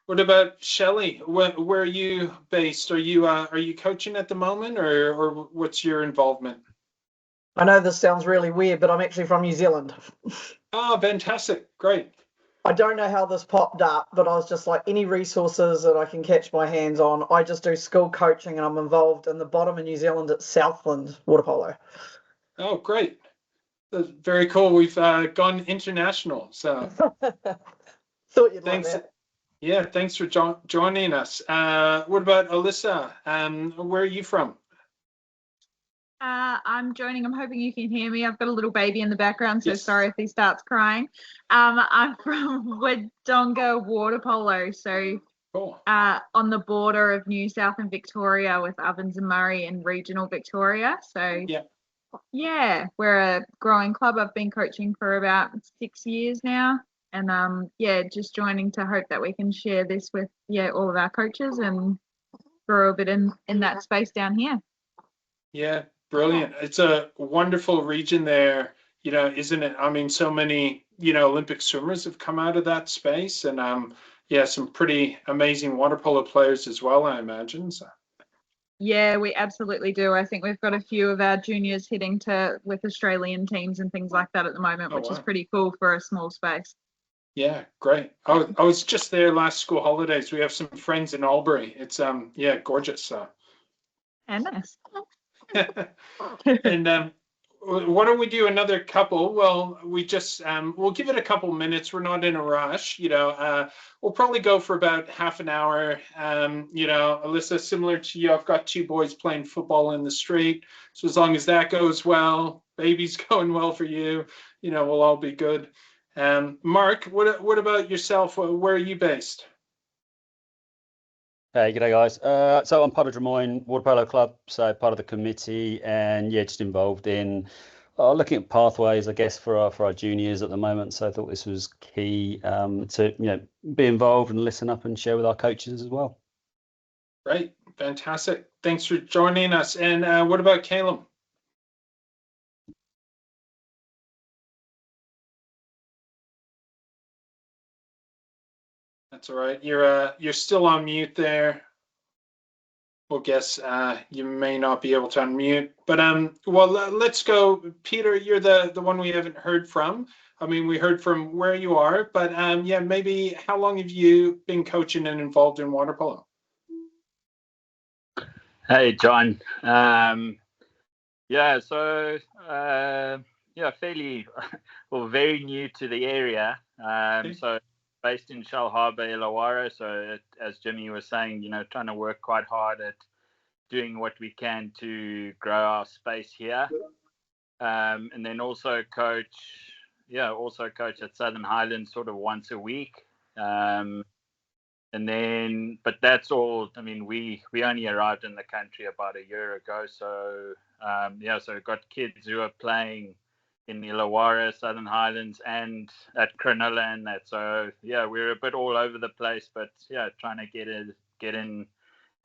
What about Shelley? Where are you based? Are you coaching at the moment, or what's your involvement? I know this sounds really weird, but I'm actually from New Zealand. Oh, fantastic. Great. I don't know how this popped up, but I was just like, any resources that I can catch my hands on. I just do school coaching and I'm involved in the bottom of New Zealand at Southland water polo. Oh, great. That's very cool. We've gone international. So Thought you'd like thanks. that. Yeah, thanks for joining us. What about Alyssa? Where are you from? I'm joining. I'm hoping you can hear me. I've got a little baby in the background, so Yes. sorry if he starts crying. I'm from Wodonga water polo, so Cool. on the border of New South and Victoria with Ovens and Murray in regional Victoria. So yeah, we're a growing club. I've been coaching for about 6 years now, and just joining to hope that we can share this with all of our coaches and grow a bit in that space down here. Yeah, brilliant. It's a wonderful region there, isn't it? I mean, so many, Olympic swimmers have come out of that space, and some pretty amazing water polo players as well, I imagine. So. Yeah, we absolutely do. I think we've got a few of our juniors heading with Australian teams and things like that at the moment, which is pretty cool for a small space. Yeah, great. I was just there last school holidays. We have some friends in Albury. It's gorgeous. So. And nice. And why don't we do another couple? Well, we'll give it a couple minutes. We're not in a rush. We'll probably go for about half an hour. Alyssa, similar to you, I've got two boys playing football in the street. So as long as that goes well, baby's going well for you, we'll all be good. Mark, what about yourself? Where are you based? Hey, g'day guys. So I'm part of Drummoyne Water Polo Club, so part of the committee, and just involved in looking at pathways, I guess, for our juniors at the moment. So I thought this was key to be involved and listen up and share with our coaches as well. Great, fantastic. Thanks for joining us. And what about Caleb? That's all right. You're still on mute there. We'll guess you may not be able to unmute, but let's go. Peter, you're the one we haven't heard from. I mean, we heard from where you are, but maybe how long have you been coaching and involved in water polo? Hey, John. Fairly very new to the area. So based in Shell Harbour, Illawarra. So as Jimmy was saying, trying to work quite hard at doing what we can to grow our space here. And then also coach at Southern Highlands sort of once a week. But that's all. I mean, we only arrived in the country about a year ago. So so we've got kids who are playing in Illawarra, Southern Highlands, and at Cronulla and that. So we're a bit all over the place, but trying to get in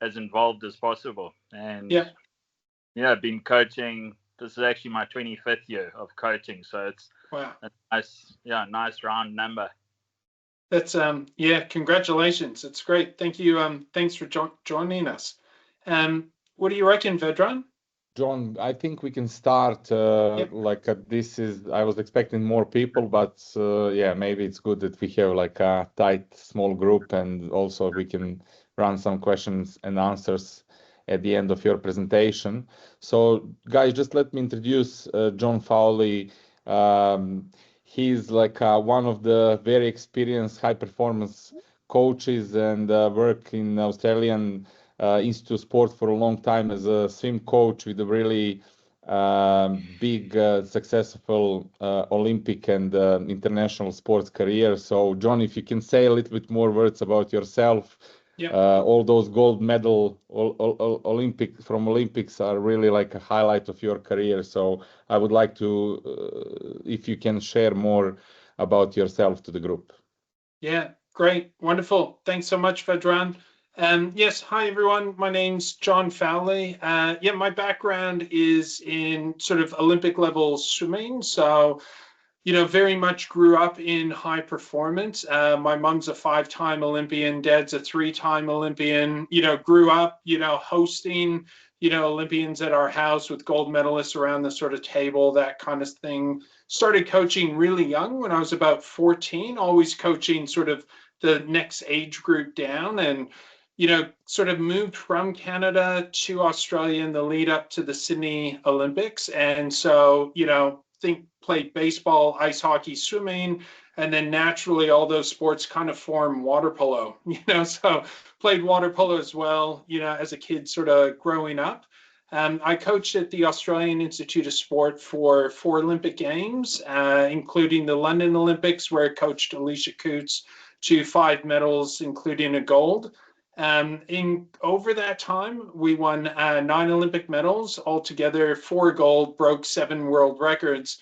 as involved as possible. And been coaching. This is actually my 25th year of coaching, so it's a nice round number. That's congratulations. It's great. Thank you. Thanks for joining us. What do you reckon, Vedran? John, I think we can start I was expecting more people, but maybe it's good that we have like a tight, small group, and also we can run some questions and answers at the end of your presentation. So guys, just let me introduce John Fowley. He's like one of the very experienced high performance coaches and worked in Australian Institute of Sport for a long time as a swim coach with a really big, successful Olympic and international sports career. So, John, if you can say a little bit more words about yourself. All those gold medal Olympics are really like a highlight of your career. So I would like to, if you can share more about yourself to the group. Yeah, great. Wonderful. Thanks so much, Vedran. Yes, hi everyone. My name's John Fowley. My background is in sort of Olympic level swimming. So very much grew up in high performance. My mom's a 5-time Olympian, dad's a 3-time Olympian, grew up, hosting, Olympians at our house with gold medalists around the sort of table, that kind of thing. Started coaching really young when I was about 14, always coaching sort of the next age group down, and sort of moved from Canada to Australia in the lead up to the Sydney Olympics. And so, played baseball, ice hockey, swimming, and then naturally all those sports kind of form water polo, so played water polo as well, as a kid sort of growing up. I coached at the Australian Institute of Sport for 4 Olympic Games, including the London Olympics, where I coached Alicia Coots to 5 medals, including a gold. Over that time, we won 9 Olympic medals, altogether 4 gold, broke 7 world records.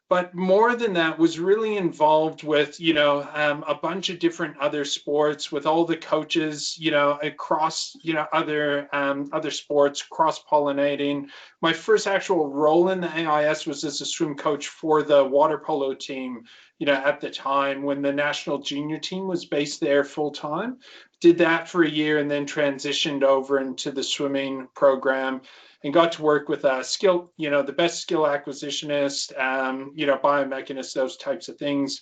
But more than that, was really involved with, a bunch of different other sports, with all the coaches, across, other sports, cross-pollinating. My first actual role in the AIS was as a swim coach for the water polo team, at the time when the national junior team was based there full time. Did that for a year and then transitioned over into the swimming program, and got to work with skill, the best skill acquisitionist, biomechanist, those types of things.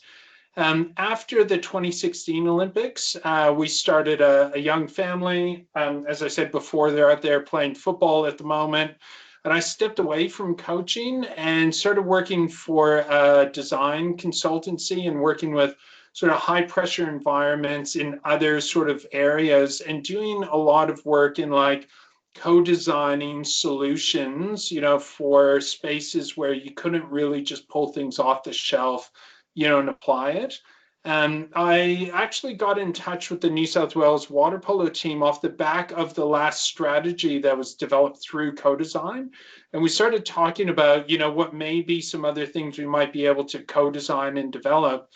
After the 2016 Olympics, we started a young family. As I said before, they're out there playing football at the moment. And I stepped away from coaching and started working for a design consultancy and working with sort of high pressure environments in other sort of areas, and doing a lot of work in like co-designing solutions, for spaces where you couldn't really just pull things off the shelf, and apply it. And I actually got in touch with the New South Wales water polo team off the back of the last strategy that was developed through co-design. And we started talking about, what may be some other things we might be able to co-design and develop.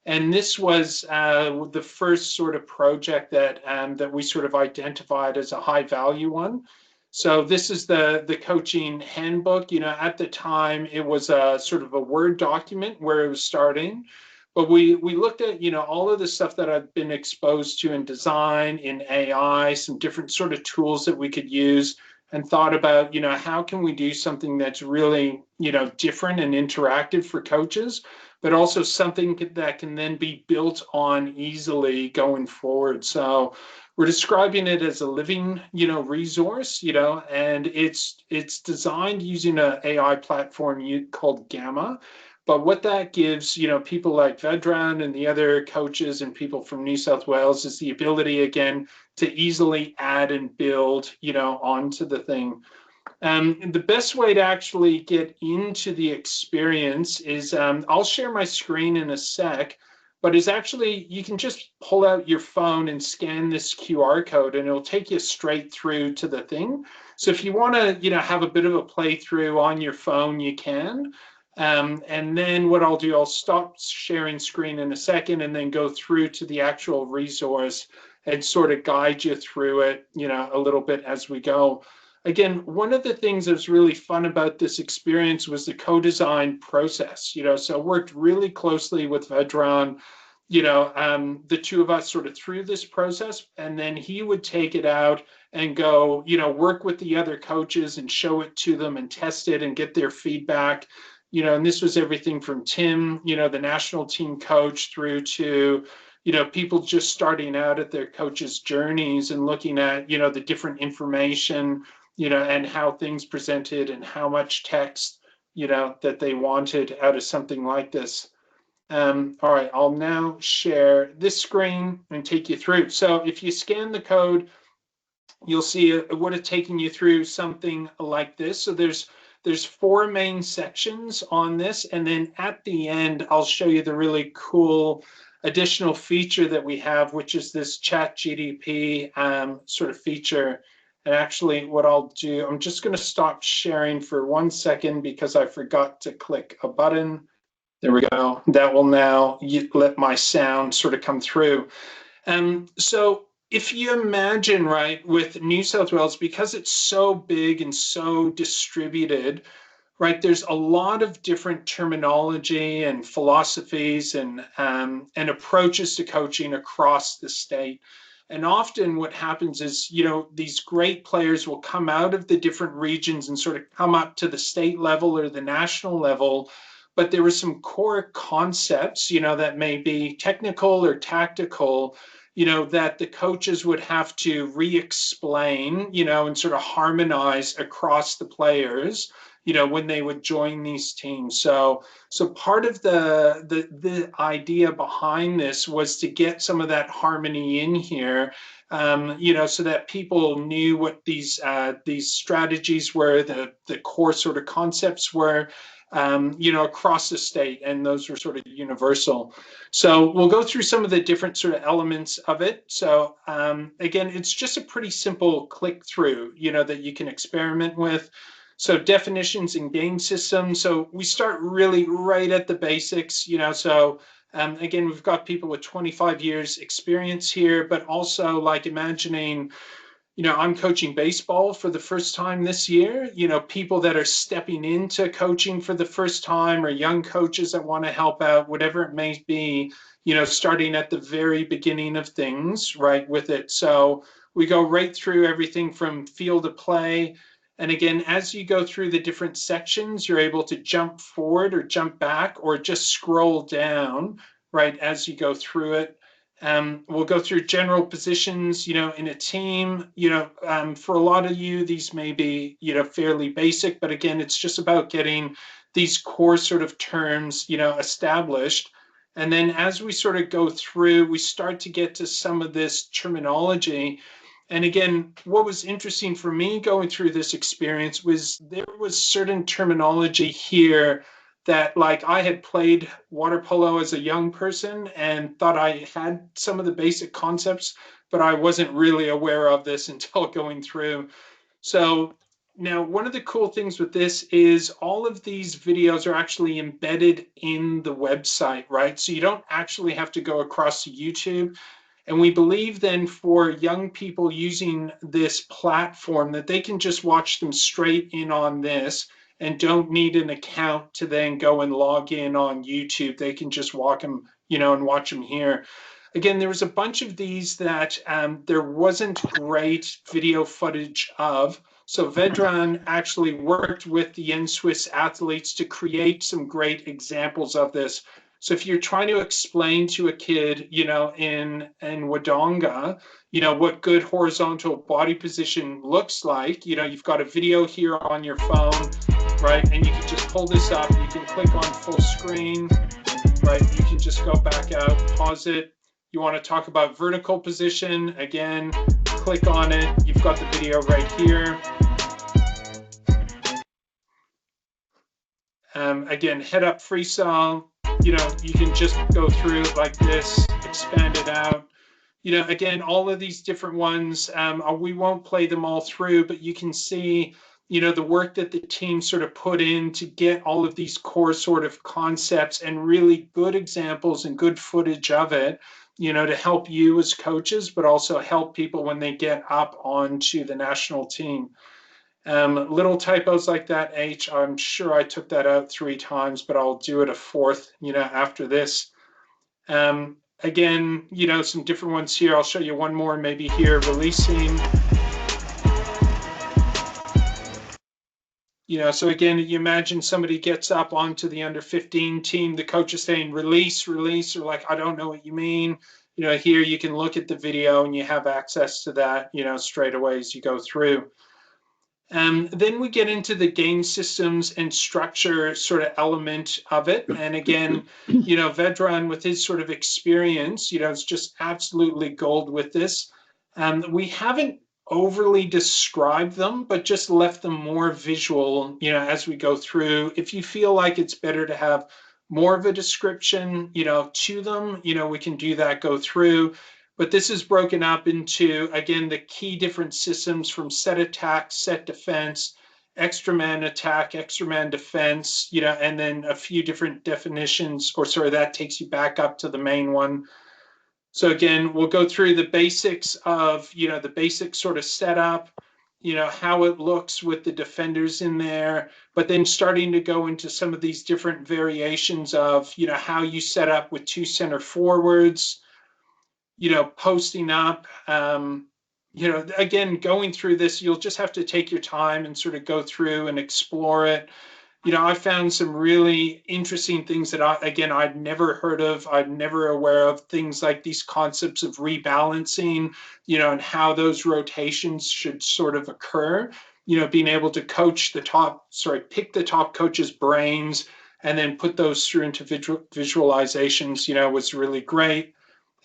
And this was the first sort of project that we sort of identified as a high value one. So this is the coaching handbook. At the time, it was a sort of a Word document where it was starting. But we looked at, all of the stuff that I've been exposed to in design, in AI, some different sort of tools that we could use, and thought about, how can we do something that's really, different and interactive for coaches, but also something that can then be built on easily going forward. So we're describing it as a living, resource, and it's designed using an AI platform called Gamma. But what that gives, people like Vedran and the other coaches and people from New South Wales is the ability, again, to easily add and build, onto the thing. The best way to actually get into the experience is, I'll share my screen in a sec, but is actually, you can just pull out your phone and scan this QR code and it'll take you straight through to the thing. So if you want to, have a bit of a playthrough on your phone, you can. And then what I'll do, I'll stop sharing screen in a second and then go through to the actual resource and sort of guide you through it, a little bit as we go. Again, one of the things that was really fun about this experience was the co-design process, so I worked really closely with Vedran, the two of us sort of through this process, and then he would take it out and go, work with the other coaches and show it to them and test it and get their feedback, and this was everything from Tim, the national team coach, through to, people just starting out at their coaches' journeys and looking at, the different information, and how things presented and how much text, that they wanted out of something like this. All right, I'll now share this screen and take you through. So if you scan the code, you'll see it would have taken you through something like this. So there's 4 main sections on this, and then at the end, I'll show you the really cool additional feature that we have, which is this ChatGPT sort of feature. And actually what I'll do, I'm just going to stop sharing for 1 second because I forgot to click a button. There we go. That will now let my sound sort of come through. So if you imagine, right, with New South Wales, because it's so big and so distributed, right, there's a lot of different terminology and philosophies and approaches to coaching across the state. And often what happens is, these great players will come out of the different regions and sort of come up to the state level or the national level. But there were some core concepts, that may be technical or tactical, that the coaches would have to re-explain, and sort of harmonize across the players, when they would join these teams. So part of the idea behind this was to get some of that harmony in here, so that people knew what these strategies were, the core sort of concepts were, across the state, and those were sort of universal. So we'll go through some of the different sort of elements of it. So again, it's just a pretty simple click through, that you can experiment with. So definitions and game systems. So we start really right at the basics, so again, we've got people with 25 years experience here, but also like imagining, I'm coaching baseball for the first time this year, people that are stepping into coaching for the first time, or young coaches that want to help out, whatever it may be, starting at the very beginning of things, right, with it. So we go right through everything from field of play. And again, as you go through the different sections, you're able to jump forward or jump back or just scroll down, right, as you go through it. We'll go through general positions, in a team. For a lot of you, these may be, fairly basic, but again, it's just about getting these core sort of terms, established. And then as we sort of go through, we start to get to some of this terminology. And again, what was interesting for me going through this experience was there was certain terminology here that, like, I had played water polo as a young person and thought I had some of the basic concepts, but I wasn't really aware of this until going through. So now one of the cool things with this is all of these videos are actually embedded in the website, right? So you don't actually have to go across to YouTube. And we believe then for young people using this platform that they can just watch them straight in on this and don't need an account to then go and log in on YouTube. They can just walk them, and watch them here. Again, there was a bunch of these that there wasn't great video footage of. So Vedran actually worked with the N-Swiss athletes to create some great examples of this. So if you're trying to explain to a kid, in Wodonga, what good horizontal body position looks like, you've got a video here on your phone, right? And you can just pull this up, you can click on full screen, right? You can just go back out, pause it. You want to talk about vertical position, again, click on it. You've got the video right here. Again, head up freestyle. You can just go through it like this, expand it out. Again, all of these different ones, we won't play them all through, but you can see, the work that the team sort of put in to get all of these core sort of concepts and really good examples and good footage of it, to help you as coaches, but also help people when they get up onto the national team. Little typos like that, H, I'm sure I took that out 3 times, but I'll do it a 4th, after this. Again, some different ones here. I'll show you one more maybe here, releasing. So again, you imagine somebody gets up onto the under 15 team, the coach is saying, release, or like, I don't know what you mean. Here you can look at the video and you have access to that, straight away as you go through. Then we get into the game systems and structure sort of element of it. And again, Vedran with his sort of experience, is just absolutely gold with this. We haven't overly described them, but just left them more visual, as we go through. If you feel like it's better to have more of a description, to them, we can do that, go through. But this is broken up into, again, the key different systems from set attack, set defense, extra man attack, extra man defense, and then a few different definitions, or sorry, that takes you back up to the main one. So again, we'll go through the basics of, the basic sort of setup. you know, how it looks with the defenders in there, but then starting to go into some of these different variations of, you know, how you set up with 2 center forwards, you know, posting up, you know, again, going through this, you'll just have to take your time and sort of go through and explore it. You know, I found some really interesting things that I'd never heard of, I'd never aware of, things like these concepts of rebalancing, you know, and how those rotations should sort of occur, you know, being able to pick the top coach's brains and then put those through into visualizations, you know, was really great.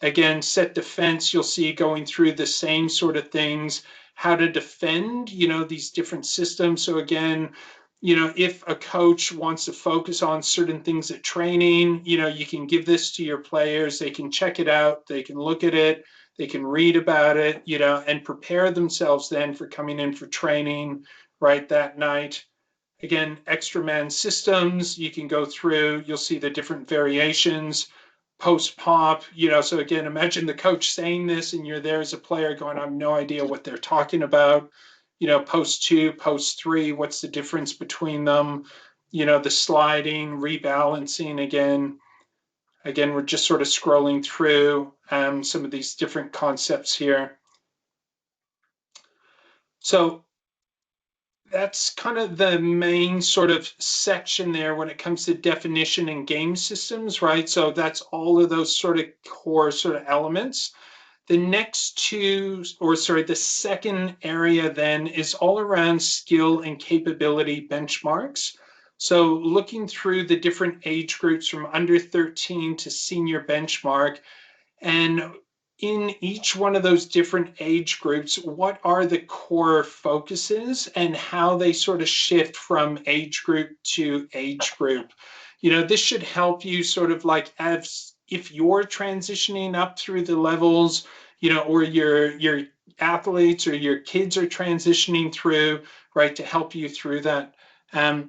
Again, set defense, you'll see going through the same sort of things, how to defend, you know, these different systems. So again, you know, if a coach wants to focus on certain things at training, you know, you can give this to your players. They can check it out. They can look at it. They can read about it, you know, and prepare themselves then for coming in for training, right, that night. Again, extra man systems, you can go through, you'll see the different variations, post pop, you know, so again, imagine the coach saying this and you're there as a player going, I have no idea what they're talking about. You know, post 2, post 3, what's the difference between them? You know, the sliding, rebalancing again. Again, we're just sort of scrolling through some of these different concepts here. So that's kind of the main sort of section there when it comes to definition and game systems, right? So that's all of those sort of core sort of elements. The next two, the second area then is all around skill and capability benchmarks. So looking through the different age groups from under 13 to senior benchmark, and in each one of those different age groups, what are the core focuses and how they sort of shift from age group to age group. You know, this should help you sort of like as if you're transitioning up through the levels, you know, or your athletes or your kids are transitioning through, right, to help you through that.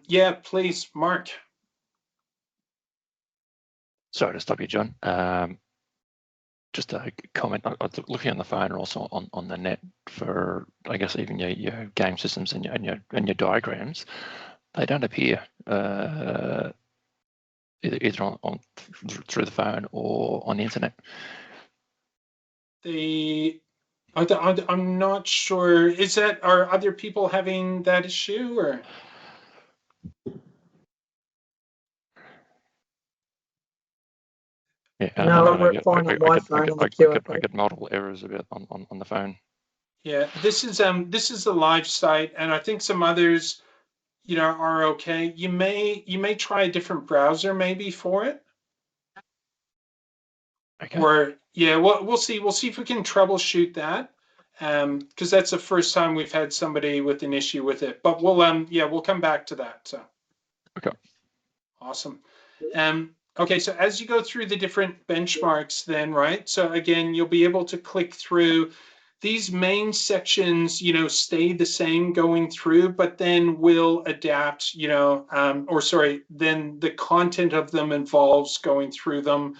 Yeah, please, Mark. Sorry to stop you, John. Just a comment. I was looking on the phone or also on the net for, I guess, even your game systems and your diagrams. They don't appear either on through the phone or on the internet. I'm not sure. Are other people having that issue or? Yeah, no, I work fine on my phone on the QFP. I get multiple errors about on the phone. Yeah, this is the live site, and I think some others, you know, are okay. You may try a different browser maybe for it. Okay. Or yeah, we'll see if we can troubleshoot that, because that's the first time we've had somebody with an issue with it. But we'll come back to that. So. Okay. Awesome. Okay, so as you go through the different benchmarks then, right? So again, you'll be able to click through these main sections, you know, stay the same going through, but then will adapt, you know, then the content of them involves going through them.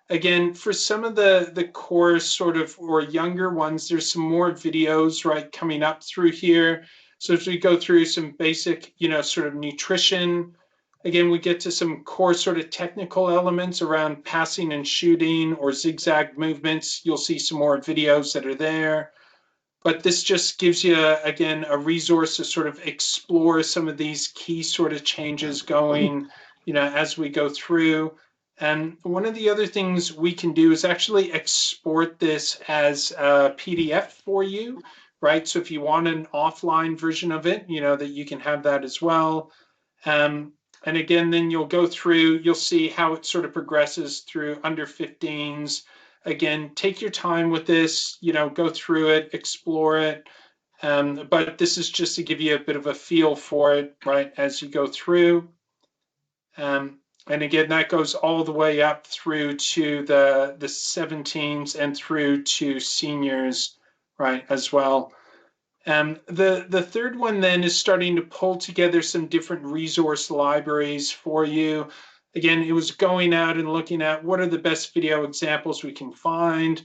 Again, for some of the core sort of or younger ones, there's some more videos, right, coming up through here. So as we go through some basic, you know, sort of nutrition, again, we get to some core sort of technical elements around passing and shooting or zigzag movements. You'll see some more videos that are there. But this just gives you, again, a resource to sort of explore some of these key sort of changes going, you know, as we go through. And one of the other things we can do is actually export this as a PDF for you, right? So if you want an offline version of it, you know, that you can have that as well. And again, then you'll go through, you'll see how it sort of progresses through under 15s. Again, take your time with this, you know, go through it, explore it. But this is just to give you a bit of a feel for it, right, as you go through. And again, that goes all the way up through to the 17s and through to seniors, right, as well. The third one then is starting to pull together some different resource libraries for you. Again, it was going out and looking at what are the best video examples we can find.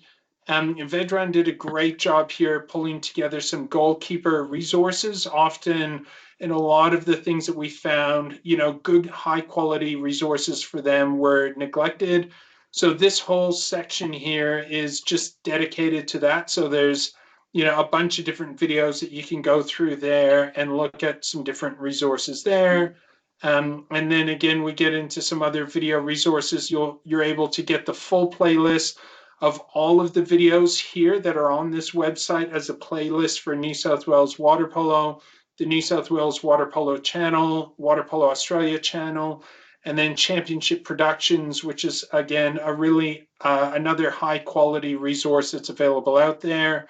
Vedran did a great job here pulling together some goalkeeper resources. Often in a lot of the things that we found, good high quality resources for them were neglected. So this whole section here is just dedicated to that. So there's, a bunch of different videos that you can go through there and look at some different resources there. And then again, we get into some other video resources. You're able to get the full playlist of all of the videos here that are on this website as a playlist for New South Wales Water Polo, the New South Wales Water Polo channel, Water Polo Australia channel, and then Championship Productions, which is, again, a really another high quality resource that's available out there.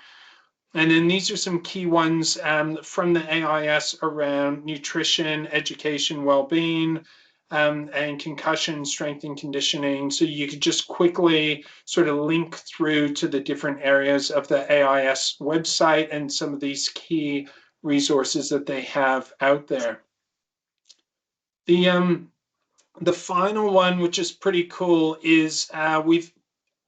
And then these are some key ones from the AIS around nutrition, education, well-being, and concussion, strength and conditioning. So you could just quickly sort of link through to the different areas of the AIS website and some of these key resources that they have out there. The final one, which is pretty cool, is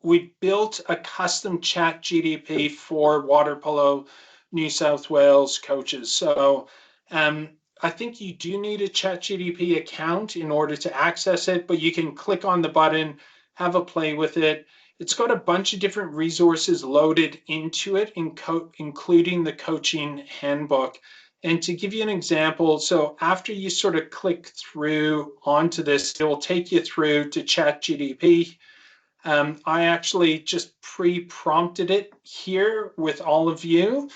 we built a custom chat GDP for water polo New South Wales coaches. So I think you do need a chat GDP account in order to access it, but you can click on the button, have a play with it. It's got a bunch of different resources loaded into it, including the coaching handbook. And to give you an example, so after you sort of click through onto this, it will take you through to chat GDP. I actually just pre-prompted it here with all of you,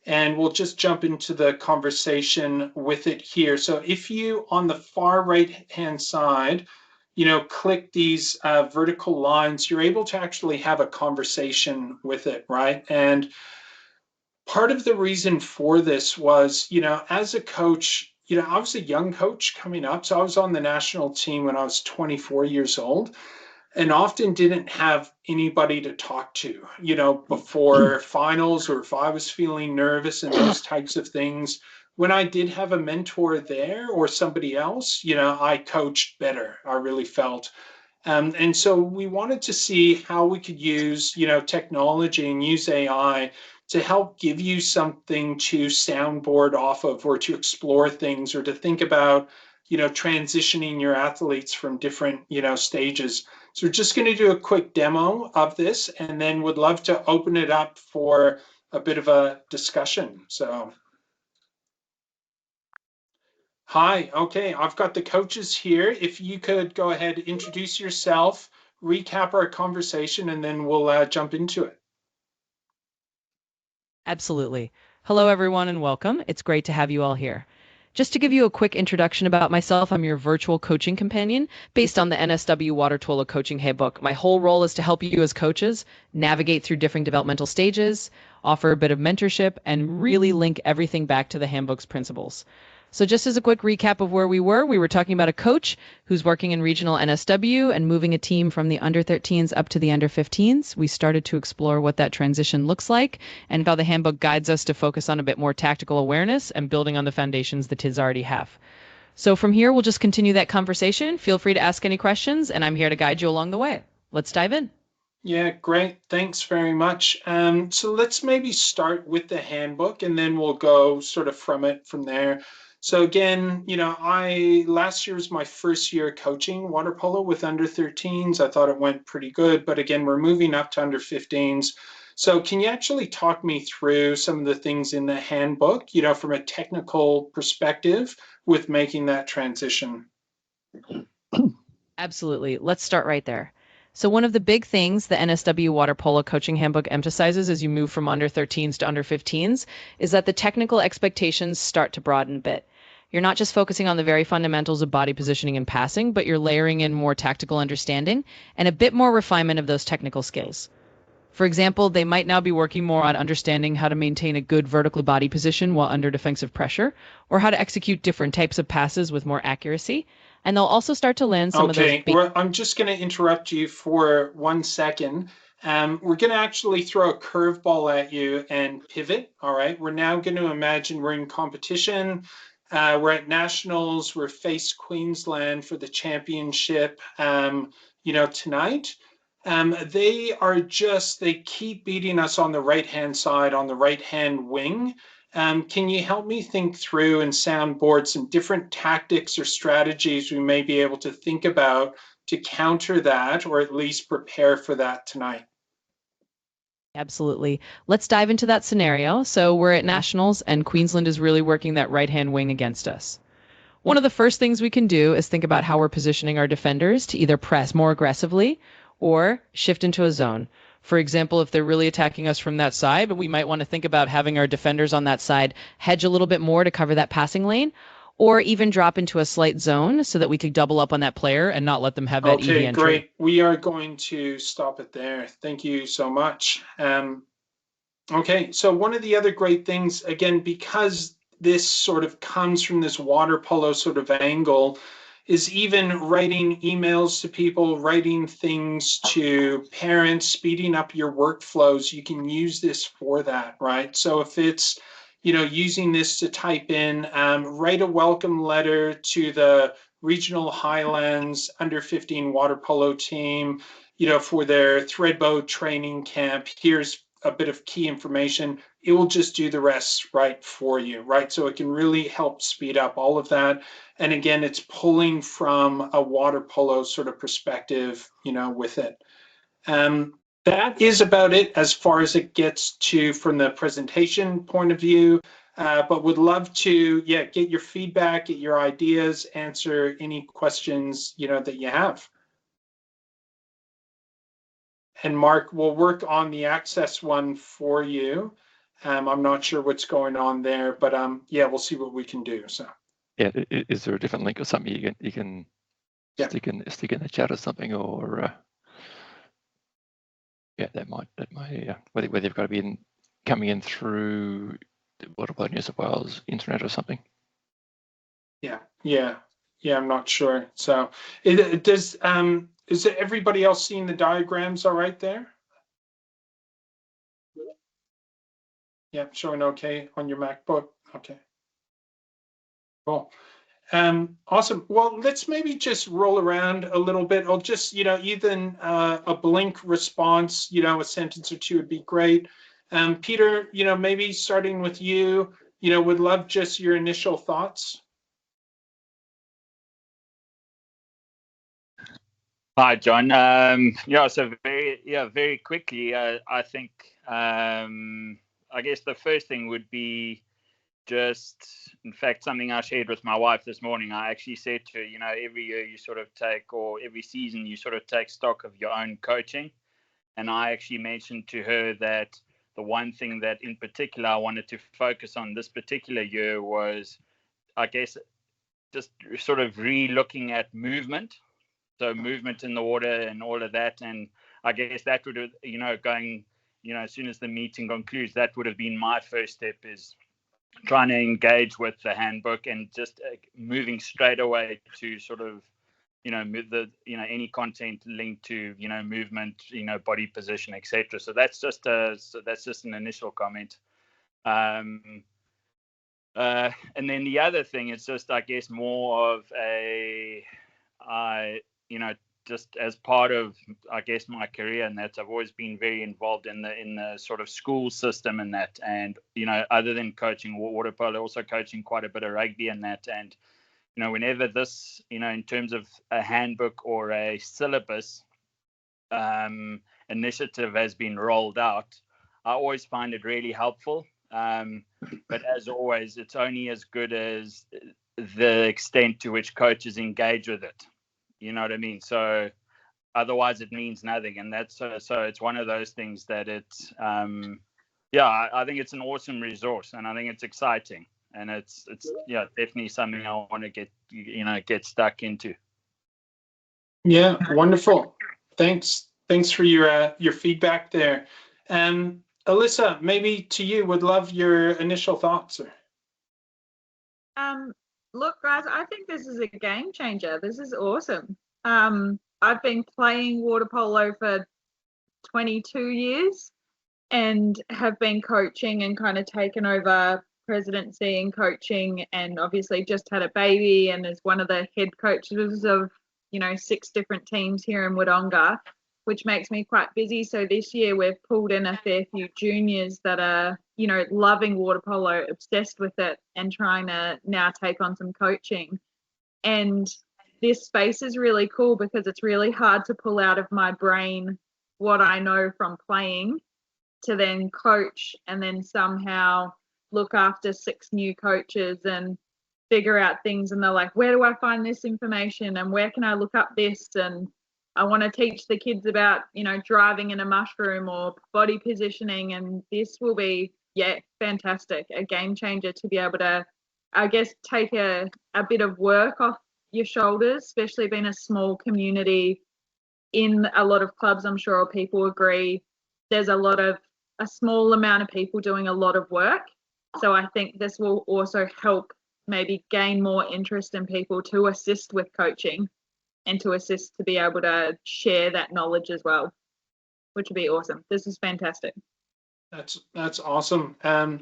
and we'll just jump into the conversation with it here. So if you, on the far right-hand side, click these vertical lines, you're able to actually have a conversation with it, right? And part of the reason for this was, as a coach, I was a young coach coming up. So I was on the national team when I was 24 years old, and often didn't have anybody to talk to, before finals, or if I was feeling nervous and those types of things. When I did have a mentor there or somebody else, I coached better, I really felt. And so we wanted to see how we could use, technology and use AI to help give you something to soundboard off of, or to explore things, or to think about, transitioning your athletes from different, stages. So we're just going to do a quick demo of this, and then would love to open it up for a bit of a discussion. So, hi, okay, I've got the coaches here. If you could go ahead, introduce yourself, recap our conversation, and then we'll jump into it. Absolutely. Hello, everyone, and welcome. It's great to have you all here. Just to give you a quick introduction about myself, I'm your virtual coaching companion based on the NSW Water Polo Coaching Handbook. My whole role is to help you as coaches navigate through different developmental stages, offer a bit of mentorship, and really link everything back to the handbook's principles. So just as a quick recap of where we were talking about a coach who's working in regional NSW and moving a team from the under 13s up to the under 15s. We started to explore what that transition looks like and how the handbook guides us to focus on a bit more tactical awareness and building on the foundations the TIDs already have. So from here, we'll just continue that conversation. Feel free to ask any questions, and I'm here to guide you along the way. Let's dive in. Yeah, great. Thanks very much. So let's maybe start with the handbook, and then we'll go sort of from there. So again, last year was my first year coaching water polo with under 13s. I thought it went pretty good, but again, we're moving up to under 15s. So can you actually talk me through some of the things in the handbook, from a technical perspective with making that transition? Absolutely. Let's start right there. So one of the big things the NSW Water Polo Coaching Handbook emphasizes as you move from under 13s to under 15s is that the technical expectations start to broaden a bit. You're not just focusing on the very fundamentals of body positioning and passing, but you're layering in more tactical understanding and a bit more refinement of those technical skills. For example, they might now be working more on understanding how to maintain a good vertical body position while under defensive pressure, or how to execute different types of passes with more accuracy. And they'll also start to land some of those. Okay, I'm just going to interrupt you for 1 second. We're going to actually throw a curveball at you and pivot. All right, we're now going to imagine we're in competition. We're at nationals. We're faced Queensland for the championship, tonight. They keep beating us on the right-hand side, on the right-hand wing. Can you help me think through and soundboard some different tactics or strategies we may be able to think about to counter that, or at least prepare for that tonight? Absolutely. Let's dive into that scenario. So we're at Nationals and Queensland is really working that right-hand wing against us. One of the first things we can do is think about how we're positioning our defenders to either press more aggressively or shift into a zone. For example, if they're really attacking us from that side, we might want to think about having our defenders on that side hedge a little bit more to cover that passing lane, or even drop into a slight zone so that we could double up on that player and not let them have that easy entry. Great. We are going to stop it there. Thank you so much. Okay, so one of the other great things, again, because this sort of comes from this water polo sort of angle, is even writing emails to people, writing things to parents, speeding up your workflows. You can use this for that, right? So if it's, using this to type in, write a welcome letter to the Regional Highlands under 15 water polo team, for their thread boat training camp. Here's a bit of key information. It will just do the rest right for you, right? So it can really help speed up all of that. And again, it's pulling from a water polo sort of perspective, with it. That is about it as far as it gets to from the presentation point of view. But would love to, get your feedback, get your ideas, answer any questions, that you have. And Mark, we'll work on the access one for you. I'm not sure what's going on there, but we'll see what we can do. So yeah, is there a different link or something you can stick in the chat or something, or that might whether you've got to be coming in through the Water Polo New South Wales internet or something. Yeah, I'm not sure. So is everybody else seeing the diagrams all right there? Yeah, showing okay on your MacBook. Okay. Cool. Awesome. Well, let's maybe just roll around a little bit. I'll just, even a blink response, a sentence or two would be great. Peter, maybe starting with you, would love just your initial thoughts. Hi, John. So very quickly, I think, I guess the first thing would be in fact, something I shared with my wife this morning. I actually said to her, every year you sort of take, or every season you sort of take stock of your own coaching. And I actually mentioned to her that the one thing that in particular I wanted to focus on this particular year was, I guess, just sort of re-looking at movement. So movement in the water and all of that. And I guess that would have, going, as soon as the meeting concludes, that would have been my first step, is trying to engage with the handbook and just moving straight away to sort of, any content linked to, movement, body position, etc. So that's just an initial comment. And then the other thing is just, I guess, more of just as part of, I guess, my career, and that I've always been very involved in the sort of school system and that, and other than coaching water polo, also coaching quite a bit of rugby and that, and whenever this, in terms of a handbook or a syllabus initiative has been rolled out, I always find it really helpful. But as always, it's only as good as the extent to which coaches engage with it. You know what I mean? So otherwise it means nothing. And that's so it's one of those things that it's I think it's an awesome resource, and I think it's exciting, and it's definitely something I want to get stuck into. Yeah, wonderful. Thanks for your feedback there. Alyssa, maybe to you, would love your initial thoughts. Look, guys, I think this is a game changer. This is awesome. I've been playing water polo for 22 years and have been coaching and kind of taken over presidency and coaching, and obviously just had a baby and is one of the head coaches of 6 different teams here in Wodonga. which makes me quite busy. So this year we've pulled in a fair few juniors that are, you know, loving water polo, obsessed with it, and trying to now take on some coaching. And this space is really cool because it's really hard to pull out of my brain what I know from playing to then coach and then somehow look after 6 new coaches and figure out things. And they're like, where do I find this information and where can I look up this? And I want to teach the kids about, you know, driving in a mushroom or body positioning. And this will be, yeah, fantastic, a game changer to be able to, I guess, take a bit of work off your shoulders, especially being a small community in a lot of clubs. I'm sure people agree there's a small amount of people doing a lot of work. So I think this will also help maybe gain more interest in people to assist with coaching and to assist to be able to share that knowledge as well, which would be awesome. This is fantastic. That's awesome.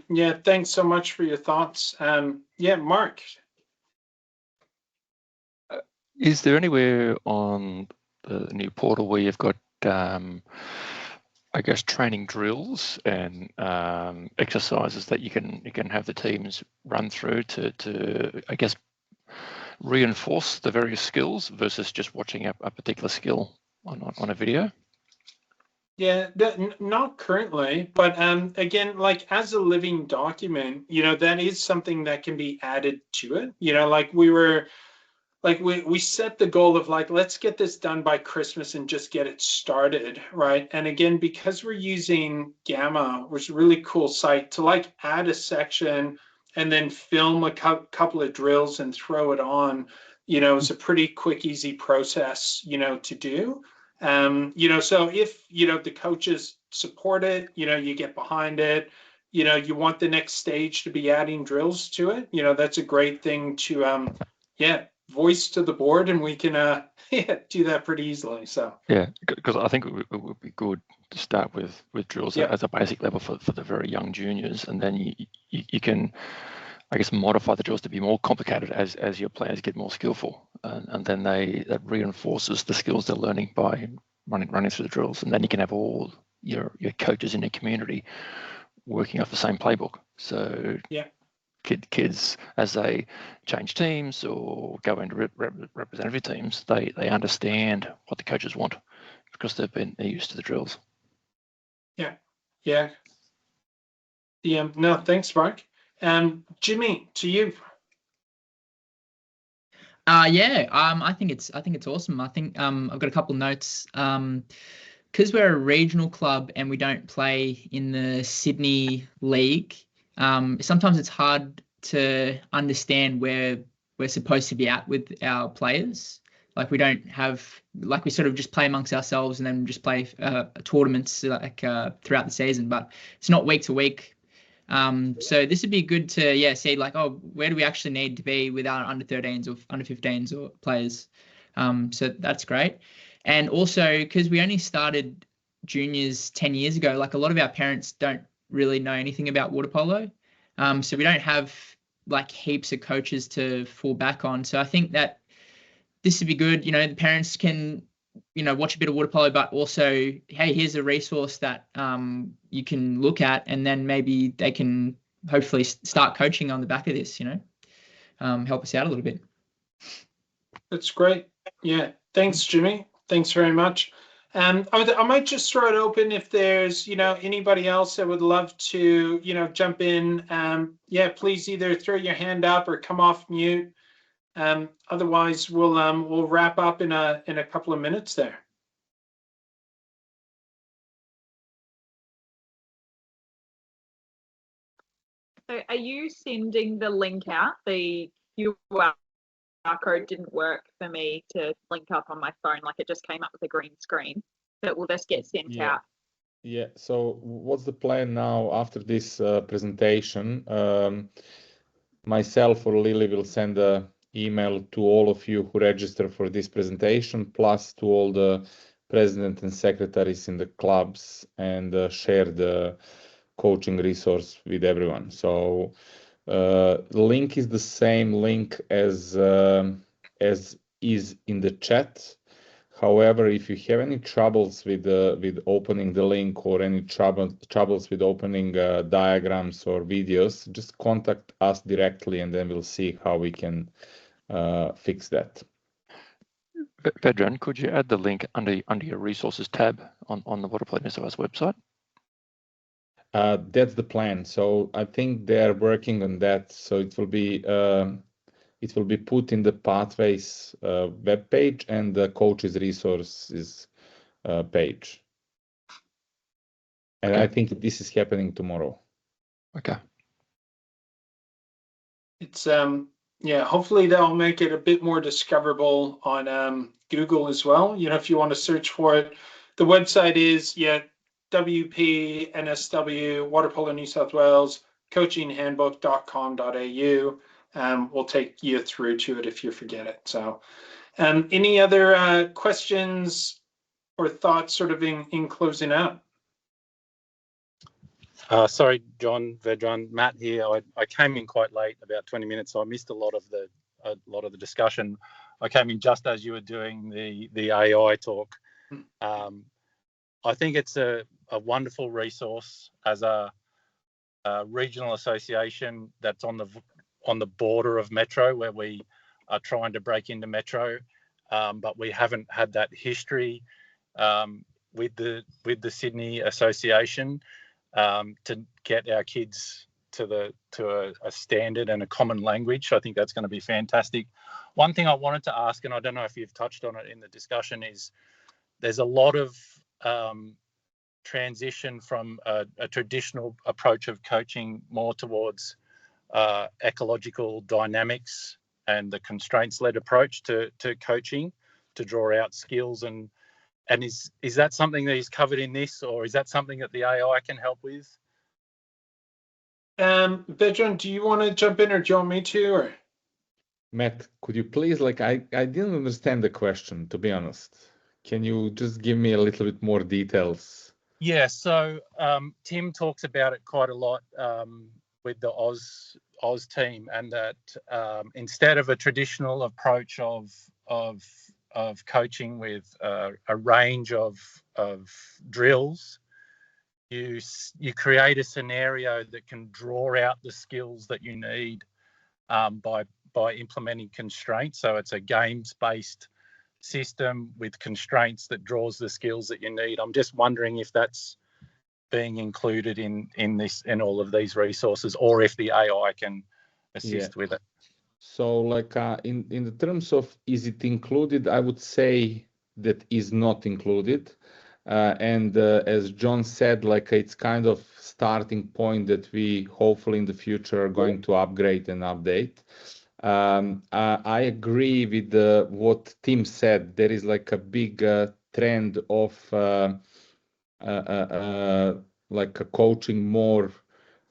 Yeah, thanks so much for your thoughts. Yeah, Mark. Is there anywhere on the new portal where you've got, I guess, training drills and exercises that you can have the teams run through to I guess, reinforce the various skills versus just watching a particular skill on a video? Yeah, not currently, but again, like as a living document, you know, that is something that can be added to it. You know, like we set the goal of like, let's get this done by Christmas and just get it started, right? And again, because we're using Gamma, which is a really cool site, to like add a section and then film a couple of drills and throw it on, you know, it's a pretty quick, easy process, you know, to do. You know, so if, you know, the coaches support it, you know, you get behind it, you know, you want the next stage to be adding drills to it, you know, that's a great thing to, yeah, voice to the board, and we can yeah, do that pretty easily. So yeah, because I think it would be good to start with drills as a basic level for the very young juniors, and then you can, I guess, modify the drills to be more complicated as your players get more skillful, and then that reinforces the skills they're learning by running through the drills, and then you can have all your coaches in your community working off the same playbook. So yeah, kids, as they change teams or go into representative teams, they understand what the coaches want because they're used to the drills. Yeah. No, thanks, Mark. Jimmy, to you. Yeah, I think it's awesome. I think I've got a couple of notes. Because we're a regional club and we don't play in the Sydney League, sometimes it's hard to understand where we're supposed to be at with our players. Like we don't have, like we sort of just play amongst ourselves and then just play tournaments like throughout the season, but it's not week to week. So this would be good to see like, oh, where do we actually need to be with our under 13s or under 15s or players? So that's great. And also because we only started juniors 10 years ago, like a lot of our parents don't really know anything about water polo. So we don't have like heaps of coaches to fall back on. So I think that this would be good. You know, the parents can, you know, watch a bit of water polo, but also, hey, here's a resource that you can look at, and then maybe they can hopefully start coaching on the back of this, you know, help us out a little bit. That's great. Yeah, thanks, Jimmy. Thanks very much. I might just throw it open if there's, you know, anybody else that would love to, you know, jump in. Yeah, please either throw your hand up or come off mute. Otherwise, we'll wrap up in a couple of minutes there. So are you sending the link out? The QR code didn't work for me to link up on my phone. Like it just came up with a green screen. But will this get sent out? Yeah. So what's the plan now after this presentation? Myself or Lily will send an email to all of you who register for this presentation, plus to all the president and secretaries in the clubs, and share the coaching resource with everyone. So the link is the same link as is in the chat. However, if you have any troubles with opening the link or any troubles with opening diagrams or videos, just contact us directly, and then we'll see how we can fix that. Vedran, could you add the link under your resources tab on the Water Polo New South Wales website? That's the plan. So I think they're working on that. So it will be put in the Pathways web page and the coaches resources page. And okay. I think this is happening tomorrow. Okay. It's yeah, hopefully they'll make it a bit more discoverable on Google as well. You know, if you want to search for it, the website is WPNSW Water Polo New South Wales coachinghandbook.com.au. We'll take you through to it if you forget it. So any other questions or thoughts sort of in closing out? Sorry, John, Vedran, Matt here. I came in quite late, about 20 minutes, so I missed a lot of the discussion. I came in just as you were doing the AI talk. I think it's a wonderful resource as a regional association that's on the border of Metro, where we are trying to break into Metro, but we haven't had that history with the Sydney Association. To get our kids to a standard and a common language. I think that's going to be fantastic. One thing I wanted to ask, and I don't know if you've touched on it in the discussion, is there's a lot of transition from a traditional approach of coaching more towards ecological dynamics and the constraints-led approach to coaching to draw out skills. And is that something that is covered in this, or is that something that the AI can help with? Vedran, do you want to jump in, or do you want me to? Or Matt, could you please, I didn't understand the question, to be honest. Can you just give me a little bit more details? Yeah, so Tim talks about it quite a lot with the Oz team, and that instead of a traditional approach of coaching with a range of drills, you create a scenario that can draw out the skills that you need by implementing constraints. So it's a games-based system with constraints that draws the skills that you need. I'm just wondering if that's being included in all of these resources, or if the AI can assist with it. So in the terms of is it included, I would say that is not included. And as John said, it's kind of starting point that we hopefully in the future are going to upgrade and update. I agree with what Tim said. There is a big trend of a coaching more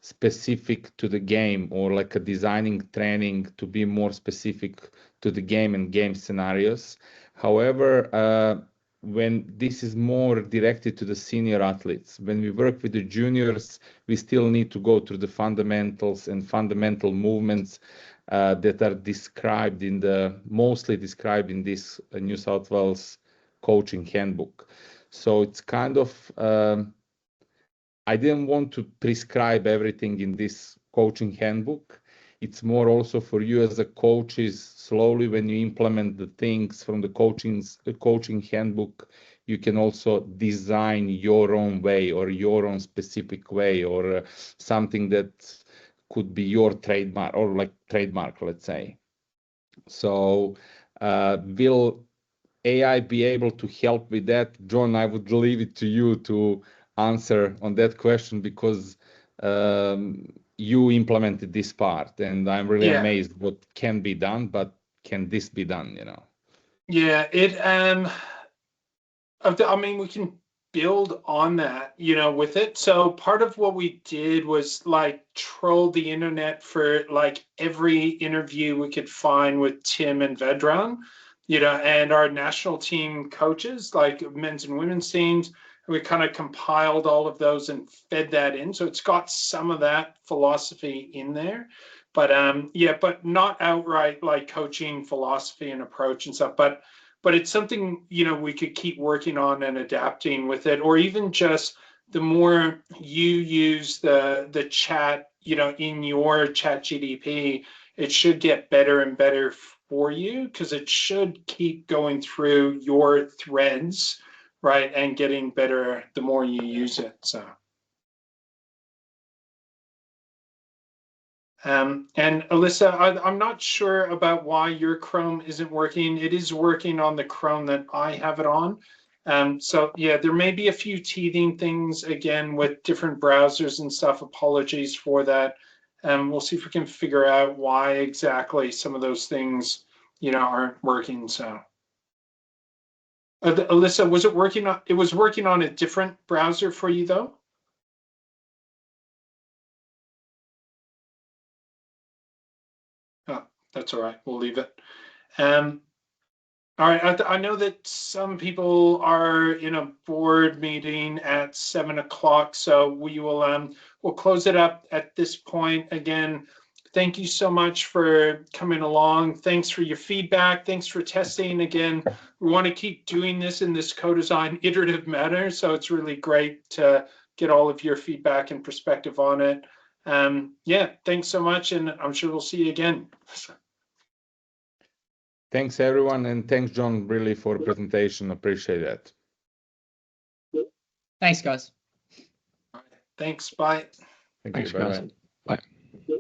specific to the game, or a designing training to be more specific to the game and game scenarios. However, when this is more directed to the senior athletes, when we work with the juniors, we still need to go through the fundamentals and fundamental movements that are mostly described in this New South Wales coaching handbook. So it's kind of I didn't want to prescribe everything in this coaching handbook. It's more also for you as a coaches, slowly when you implement the things from the coaching handbook, you can also design your own way or your own specific way, or something that could be your trademark, or trademark, let's say. So will AI be able to help with that? John, I would leave it to you to answer on that question, because you implemented this part, and I'm really amazed what can be done, but can this be done, Yeah, I mean, we can build on that, with it. So part of what we did was troll the internet for every interview we could find with Tim and Vedran, and our national team coaches, men's and women's teams. We kind of compiled all of those and fed that in. So it's got some of that philosophy in there, but but not outright coaching philosophy and approach and stuff. But but it's something, you know, we could keep working on and adapting with it, or even just the more you use the chat, you know, in your chat GDP, it should get better and better for you, because it should keep going through your threads, right, and getting better the more you use it. So and Alyssa, I'm not sure about why your Chrome isn't working. It is working on the Chrome that I have it on. So yeah, there may be a few teething things again with different browsers and stuff. Apologies for that. We'll see if we can figure out why exactly some of those things, you know, aren't working. So Alyssa, was it working on? It was working on a different browser for you though. Oh, that's all right. We'll leave it. All right, I know that some people are in a board meeting at 7 o'clock, so we will we'll close it up at this point. Again, thank you so much for coming along. Thanks for your feedback. Thanks for testing. Again, we want to keep doing this in this co-design iterative manner, so it's really great to get all of your feedback and perspective on it. Yeah, thanks so much, and I'm sure we'll see you again. Thanks everyone, and thanks John really for the presentation. Appreciate that. Thanks, guys. Thanks. Bye. Thank Thanks, you. guys. Bye. Bye.